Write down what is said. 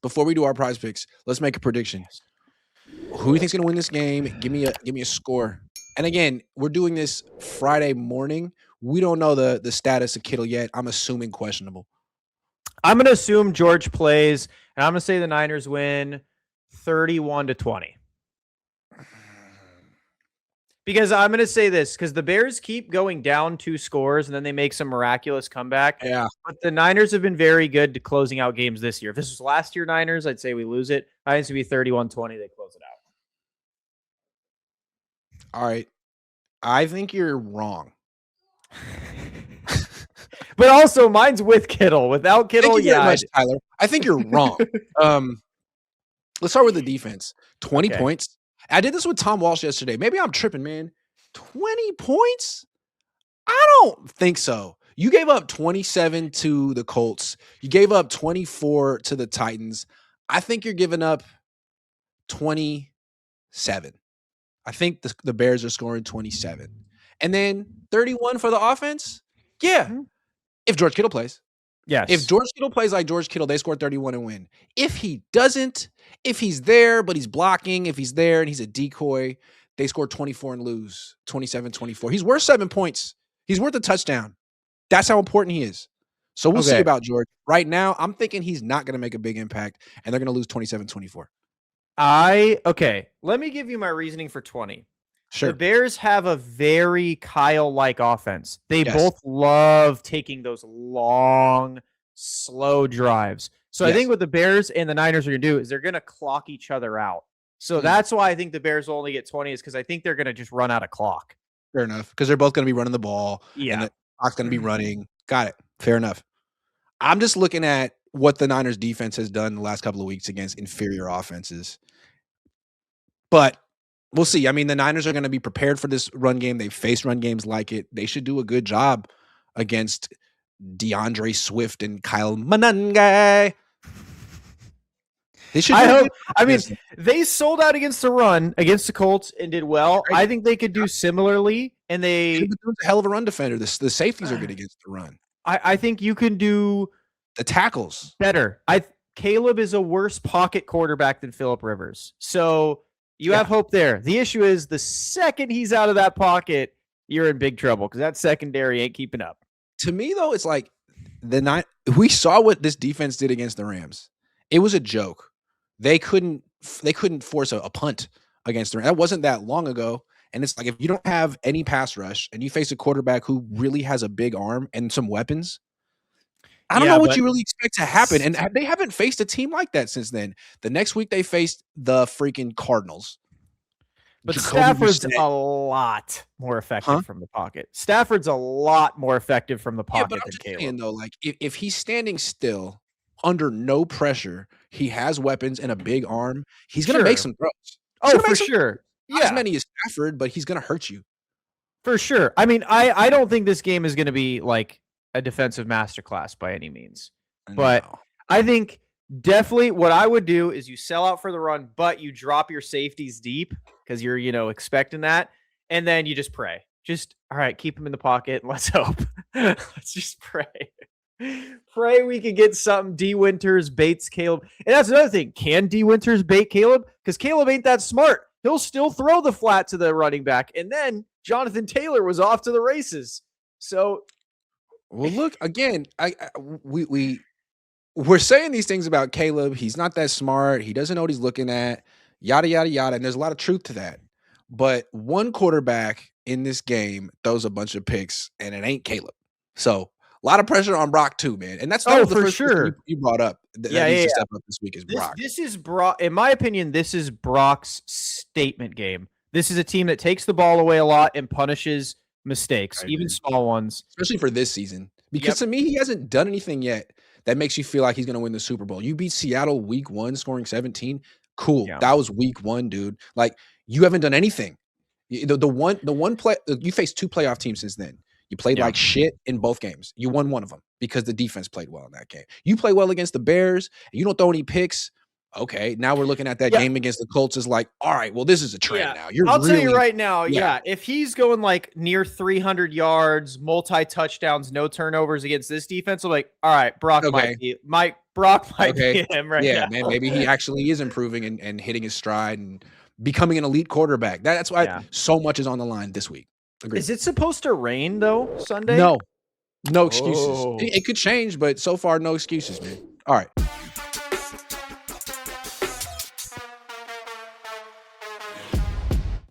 Before we do our prize picks, let's make a prediction. Who do you think's gonna win this game? Give me a score. And again, we're doing this Friday morning. We don't know the status of Kittle yet. I'm assuming questionable. I'm going to assume George plays, and I'm going to say the Niners win 31-20. Because I'm going to say this, because the Bears keep going down 2 scores, and then they make some miraculous comeback. Yeah. But the Niners have been very good to closing out games this year. If this was last year Niners, I'd say we lose it. I think it's going to be 31-20. They close it out. All right. I think you're wrong. But also, mine's with Kittle. Without Kittle, Thank you very much, Tyler. I think you're wrong. Let's start with the defense. 20 points. I did this with Tom Walsh yesterday. Maybe I'm tripping, man. 20 points? I don't think so. You gave up 27 to the Colts. You gave up 24 to the Titans. I think you're giving up 27. I think the Bears are scoring 27. And then 31 for the offense? Yeah. Mm-hmm. If George Kittle plays. Yes. If George Kittle plays like George Kittle, they score 31 and win. If he doesn't, if he's there but he's blocking, if he's there and he's a decoy, they score 24 and lose, 27-24. He's worth 7 points. He's worth a touchdown. That's how important he is. So we'll see about George. Right now, I'm thinking he's not going to make a big impact, and they're going to lose 27-24. Let me give you my reasoning for 20. Sure. The Bears have a very Kyle-like offense. They both love taking those long, slow drives. So I think what the Bears and the Niners are going to do is they're going to clock each other out. So that's why I think the Bears will only get 20 is because I think they're going to just run out of clock. Fair enough, because they're both going to be running the ball. Yeah. And the clock's going to be running. Got it. Fair enough. I'm just looking at what the Niners defense has done the last couple of weeks against inferior offenses. But we'll see. I mean, the Niners are going to be prepared for this run game. They've faced run games like it. They should do a good job against DeAndre Swift and Kyle Mananga. They should. They sold out against the run against the Colts and did well. Right. I think they could do similarly. And they a hell of a run defender. The safeties are good against the run. I think you can do the tackles better. Caleb is a worse pocket quarterback than Phillip Rivers. So you have hope there. The issue is the second he's out of that pocket, you're in big trouble because that secondary ain't keeping up. To me, though, it's like we saw what this defense did against the Rams. It was a joke. They couldn't force a punt against the Rams. That wasn't that long ago. And it's like if you don't have any pass rush and you face a quarterback who really has a big arm and some weapons, I don't know what you really expect to happen. And they haven't faced a team like that since then. The next week they faced the freaking Cardinals. But Stafford's a lot more effective from the pocket. Stafford's a lot more effective from the pocket than Caleb. Saying, though, like if he's standing still under no pressure, he has weapons and a big arm. He's going to make some throws. Oh, for sure. Not as many as Stafford, but he's going to hurt you. For sure. I mean, I don't think this game is going to be like a defensive masterclass by any means. But I think definitely what I would do is you sell out for the run, but you drop your safeties deep because you're, expecting that. And then you just pray. All right, keep him in the pocket. And let's hope. Let's just pray. Pray we can get something. D. Winters baits Caleb. And that's another thing. Can D. Winters bait Caleb? Because Caleb ain't that smart. He'll still throw the flat to the running back. And then Jonathan Taylor was off to the races. So, well, look, again, we're saying these things about Caleb. He's not that smart. He doesn't know what he's looking at, yada, yada, yada. And there's a lot of truth to that. But one quarterback in this game throws a bunch of picks, and it ain't Caleb. So, a lot of pressure on Brock too, man. And that's the first sure you brought up. That needs to step up this week is Brock. This is Brock. In my opinion, this is Brock's statement game. This is a team that takes the ball away a lot and punishes mistakes, even small ones. Especially for this season. Because to me, he hasn't done anything yet that makes you feel like he's going to win the Super Bowl. You beat Seattle week 1, scoring 17. Cool. Yeah. That was week 1, dude. Like, you haven't done anything. The one play, you faced 2 playoff teams since then. You played like shit in both games. You won one of them because the defense played well in that game. You play well against the Bears, and you don't throw any picks. Okay, now we're looking at that Yeah. game against the Colts as like, all right, well, this is a trend now. I'll tell you right now, yeah. if he's going like near 300 yards, multi touchdowns, no turnovers against this defense, I'm like, all right, Brock might be him right now. Man, maybe he actually is improving and hitting his stride and becoming an elite quarterback. That's why so much is on the line this week. Agreed. Is it supposed to rain though Sunday? No excuses. It could change, but so far, no excuses, man. All right.